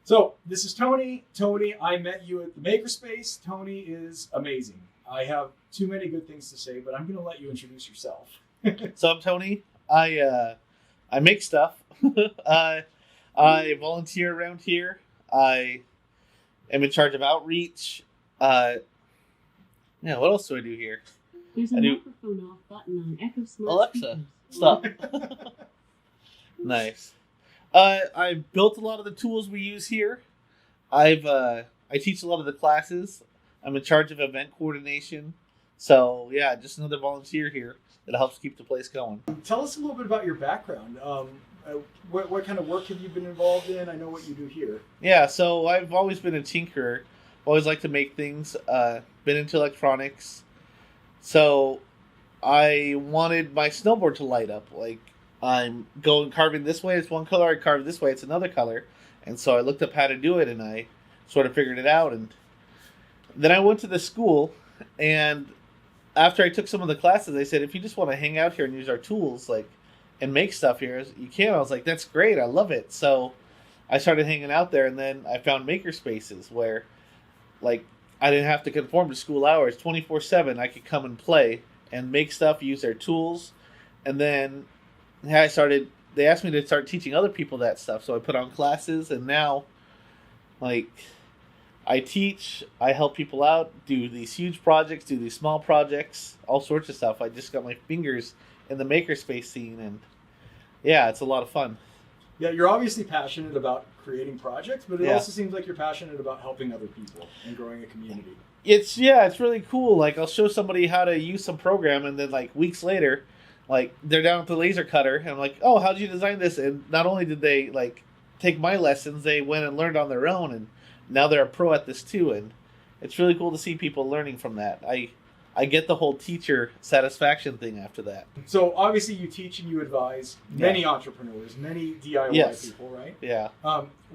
So this is Tony. Tony, I met you at the Makerspace. Tony is amazing. I have too many good things to say, but I'm going to let you introduce yourself. So I'm Tony. I make stuff. I volunteer around here. I am in charge of outreach. What else do I do here? There's a I do microphone off button on Echo Smart Alexa. Speakers. Stop. Nice. I built a lot of the tools we use here. I teach a lot of the classes. I'm in charge of event coordination. So yeah, just another volunteer here that helps keep the place going. Tell us a little bit about your background. What kind of work have you been involved in? I know what you do here. Yeah, so I've always been a tinkerer. Always liked to make things. Been into electronics. So I wanted my snowboard to light up. Like, I'm going carving this way, it's one color. I carve this way, it's another color. And so I looked up how to do it, and I sort of figured it out. And then I went to the school, and after I took some of the classes, they said, if you just want to hang out here and use our tools, like, and make stuff here, you can. I was like, that's great, I love it. So I started hanging out there, and then I found makerspaces where, like, I didn't have to conform to school hours. 24/7, I could come and play and make stuff, use their tools. And then they asked me to start teaching other people that stuff. So I put on classes, and now, like, I teach, I help people out, do these huge projects, do these small projects, all sorts of stuff. I just got my fingers in the makerspace scene, and yeah, it's a lot of fun. Yeah, you're obviously passionate about creating projects, but it Yeah. also seems like you're passionate about helping other people and growing a community. It's really cool. Like, I'll show somebody how to use some program, and then like weeks later, like, they're down at the laser cutter, and I'm like, oh, how did you design this? And not only did they like take my lessons, they went and learned on their own, and now they're a pro at this too. And it's really cool to see people learning from that. I get the whole teacher satisfaction thing after that. So obviously you teach and you advise many entrepreneurs, many DIY people, right? Yeah.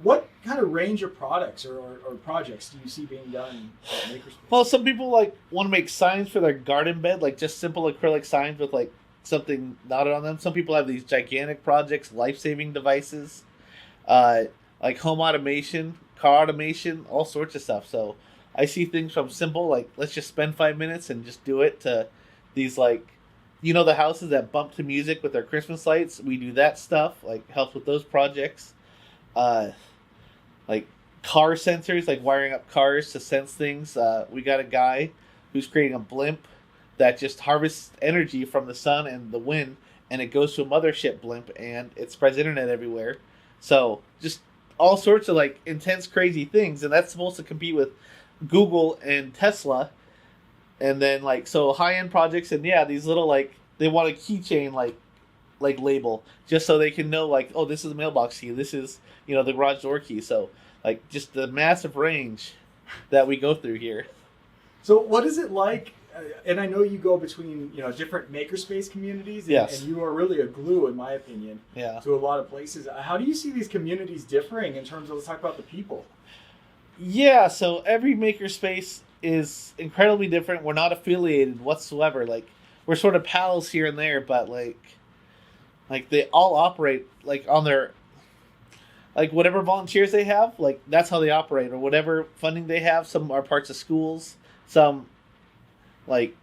What kind of range of products or projects do you see being done at Makerspace? Well, some people like want to make signs for their garden bed, like just simple acrylic signs with like something knotted on them. Some people have these gigantic projects, life-saving devices, like home automation, car automation, all sorts of stuff. So I see things from simple, like, let's just spend 5 minutes and just do it, to these, like, the houses that bump to music with their Christmas lights. We do that stuff, like, helps with those projects. Like car sensors, like wiring up cars to sense things. We got a guy who's creating a blimp that just harvests energy from the sun and the wind, and it goes to a mothership blimp, and it spreads internet everywhere. So just all sorts of like intense, crazy things, and that's supposed to compete with Google and Tesla. And then like, so high-end projects, and yeah, these little, like, they want a keychain like label, just so they can know, like, oh, this is the mailbox key, this is the garage door key. So like, just the massive range that we go through here. So what is it like? And I know you go between different makerspace communities, and, Yes. and you are really a glue, in my opinion, Yeah. to a lot of places. How do you see these communities differing in terms of, let's talk about the people? Yeah, so every makerspace is incredibly different. We're not affiliated whatsoever. Like, we're sort of pals here and there, but like they all operate like on their, like, whatever volunteers they have, like, that's how they operate, or whatever funding they have. Some are parts of schools, some like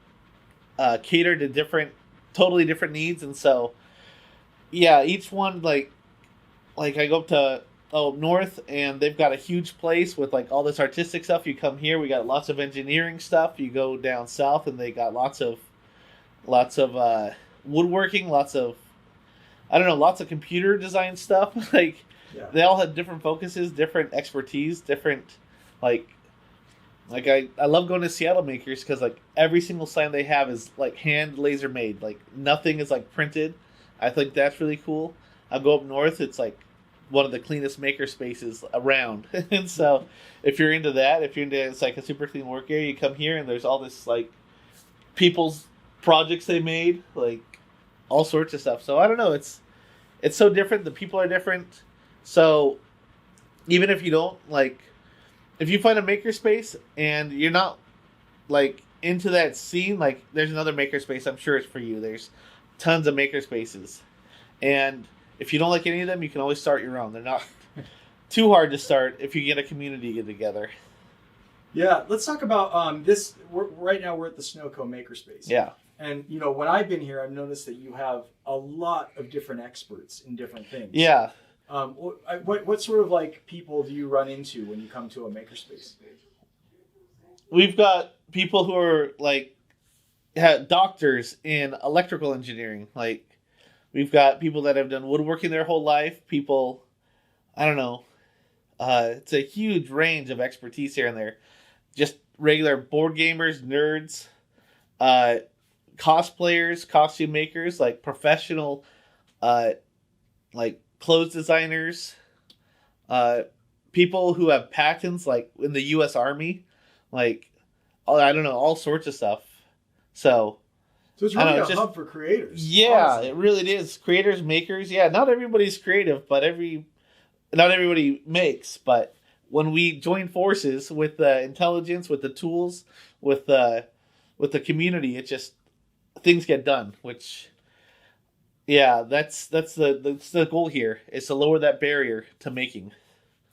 cater to totally different needs. And so yeah, each one, like I go up to north, and they've got a huge place with like all this artistic stuff. You come here, we got lots of engineering stuff. You go down south, and they got lots of woodworking, lots of computer design stuff. Like, Yeah. they all have different focuses, different expertise, different like I love going to Seattle Makers, because like every single sign they have is like hand laser made. Like, nothing is like printed. I think that's really cool. I'll go up north, it's like one of the cleanest maker spaces around. And so if you're into that, if you're into, it's like a super clean work area, you come here, and there's all this like people's projects they made, like all sorts of stuff. So I don't know, it's so different. The people are different. So even if you don't like, if you find a makerspace and you're not like into that scene, like, there's another makerspace, I'm sure it's for you. There's tons of makerspaces, and if you don't like any of them, you can always start your own. too hard to start if you get a community together. Yeah, let's talk about this. Right now, we're at the SnoCo Makerspace. Yeah. And, when I've been here, I've noticed that you have a lot of different experts in different things. Yeah. What sort of like people do you run into when you come to a makerspace? We've got people who are like doctors in electrical engineering. Like we've got people that have done woodworking their whole life. People, I don't know. It's a huge range of expertise here and there. Just regular board gamers, nerds, cosplayers, costume makers, like professional, like clothes designers, people who have patents, like in the U.S. Army, like I don't know, all sorts of stuff. So it's really a hub for creators. Yeah, honestly. It really is. Creators, makers. Yeah, not everybody's creative, but not everybody makes. But when we join forces with the intelligence, with the tools, with the community, it just things get done. Which, yeah, that's the goal here, is to lower that barrier to making.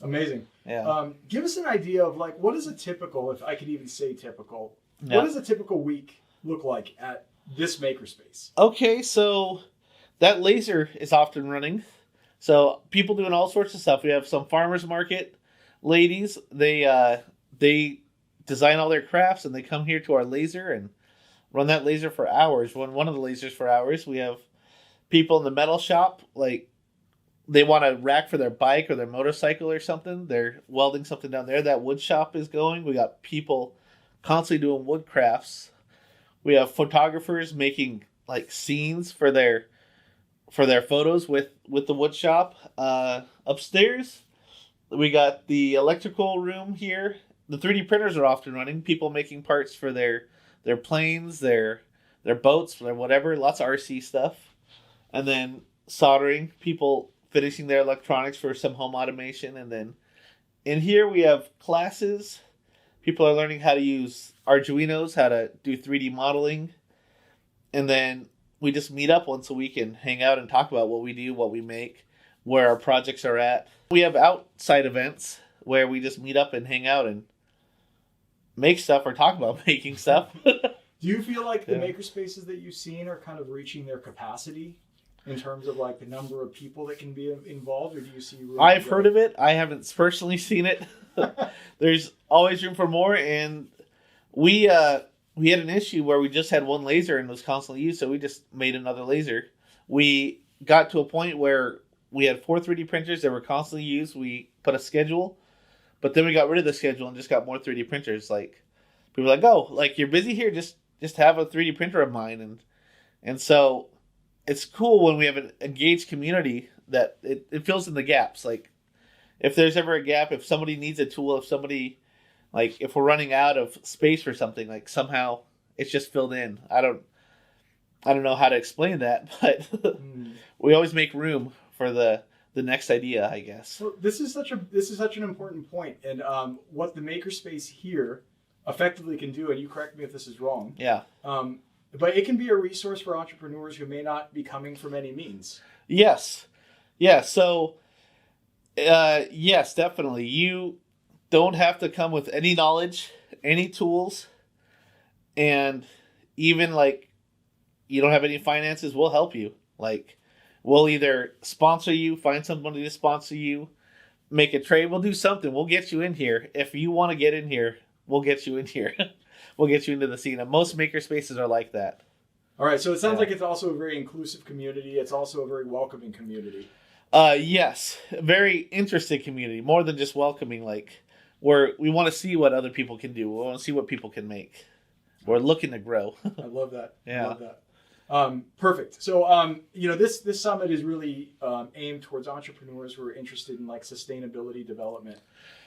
Amazing. Yeah. Give us an idea of like what is a typical, if I could even say typical, Yeah. what does a typical week look like at this makerspace? Okay, so that laser is often running. So people doing all sorts of stuff. We have some farmers market ladies. They design all their crafts and they come here to our laser and run that laser for hours. Run one of the lasers for hours. We have people in the metal shop, like they want a rack for their bike or their motorcycle or something. They're welding something down there. That wood shop is going. We got people constantly doing wood crafts. We have photographers making like scenes for their photos with the wood shop. Upstairs, we got the electrical room here. The 3D printers are often running. People making parts for their planes, their boats, their whatever. Lots of RC stuff. And then soldering, people finishing their electronics for some home automation. And then in here we have classes. People are learning how to use Arduinos, how to do 3D modeling. And then we just meet up once a week and hang out and talk about what we do, what we make, where our projects are at. We have outside events where we just meet up and hang out and make stuff or talk about making stuff. Do you feel like the makerspaces that you've seen are kind of reaching their capacity in terms of like the number of people that can be involved, or do you see room? I've heard of it. I haven't personally seen it. There's always room for more, and we had an issue where we just had one laser and it was constantly used, so we just made another laser. We got to a point where we had 4 3D printers that were constantly used. We put a schedule, but then we got rid of the schedule and just got more 3D printers. Like people were like, "Oh, like you're busy here, just have a 3D printer of mine." And so it's cool when we have an engaged community that it fills in the gaps. Like if there's ever a gap, if somebody needs a tool, if we're running out of space for something, like somehow it's just filled in. I don't know how to explain that, but we always make room for the next idea, I guess. Well, this is such an important point, and what the makerspace here effectively can do, and you correct me if this is wrong. Yeah. But it can be a resource for entrepreneurs who may not be coming from any means. Yes. Yeah. So, yes, definitely. You don't have to come with any knowledge, any tools, and even like you don't have any finances, we'll help you. Like we'll either sponsor you, find somebody to sponsor you, make a trade. We'll do something. We'll get you in here. If you want to get in here, we'll get you in here. We'll get you into the scene. And most maker spaces are like that. All right. So it sounds like it's also a very inclusive community. It's also a very welcoming community. Yes. Very interested community. More than just welcoming. Like we want to see what other people can do. We want to see what people can make. We're looking to grow. I love that. Yeah. I love that. Perfect. So, this summit is really aimed towards entrepreneurs who are interested in like sustainability development.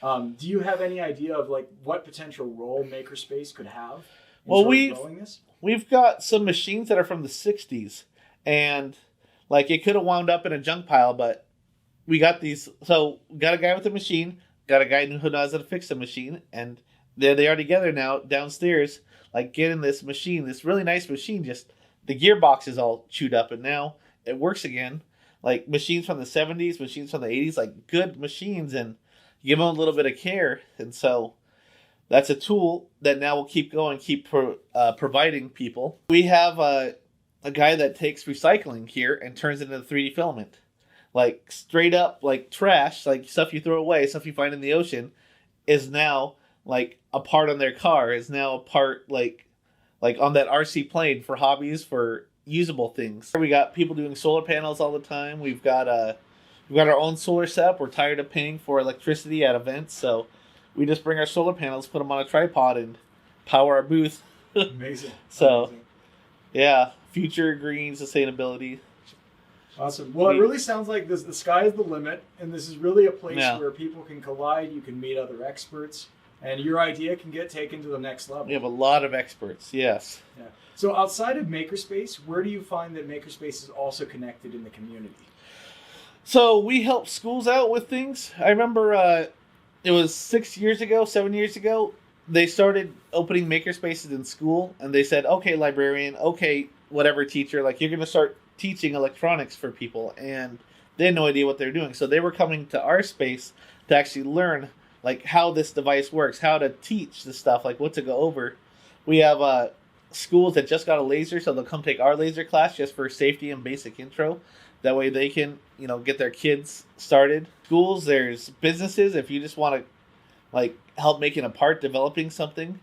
Do you have any idea of like what potential role Makerspace could have in growing this? We've got some machines that are from the 60s, and like it could have wound up in a junk pile, but we got these. So got a guy with a machine, got a guy who knows how to fix a machine, and there they are together now downstairs, like getting this machine, this really nice machine, just the gearbox is all chewed up, and now it works again. Like machines from the 70s, machines from the 80s, like good machines, and give them a little bit of care. And so that's a tool that now will keep going, providing people. We have a guy that takes recycling here and turns it into 3D filament. Like straight up, like trash, like stuff you throw away, stuff you find in the ocean, is now like a part on their car, is now a part like on that RC plane for hobbies, for usable things. We got people doing solar panels all the time. We've got our own solar setup. We're tired of paying for electricity at events, so we just bring our solar panels, put them on a tripod, and power our booth. Amazing. So, Amazing. Yeah, future green sustainability. Awesome. Well, it really sounds like the sky is the limit, and this is really a place where people can collide. You can meet other experts, and your idea can get taken to the next level. We have a lot of experts, yes. Yeah. So outside of Makerspace, where do you find that Makerspace is also connected in the community? So we help schools out with things. I remember it was 7 years ago, they started opening Makerspaces in school, and they said, okay, librarian, okay, whatever teacher, like you're going to start teaching electronics for people, and they had no idea what they were doing. So they were coming to our space to actually learn like how this device works, how to teach the stuff, like what to go over. We have schools that just got a laser, so they'll come take our laser class just for safety and basic intro. That way they can, get their kids started. Schools, there's businesses. If you just want to help making a part, developing something,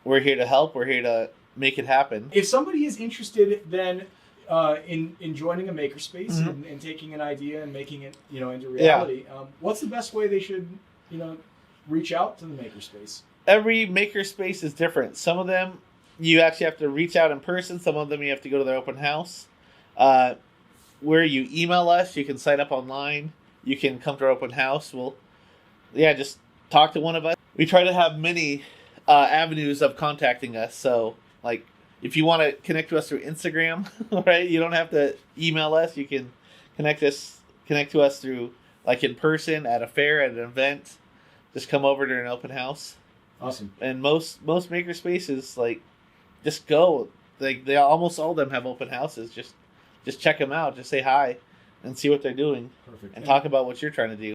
we're here to help. We're here to make it happen. If somebody is interested then in joining a makerspace and taking an idea and making it into reality, what's the best way they should reach out to the makerspace? Every makerspace is different. Some of them you actually have to reach out in person. Some of them you have to go to their open house. Where you email us, you can sign up online. You can come to our open house. Just talk to one of us. We try to have many avenues of contacting us. So, if you want to connect to us through Instagram, right? You don't have to email us. You can connect to us through in person, at a fair, at an event. Just come over to an open house. Awesome. And most maker spaces just go. They almost all of them have open houses. Just check them out. Just say hi and see what they're doing. Perfect. And talk about what you're trying to do.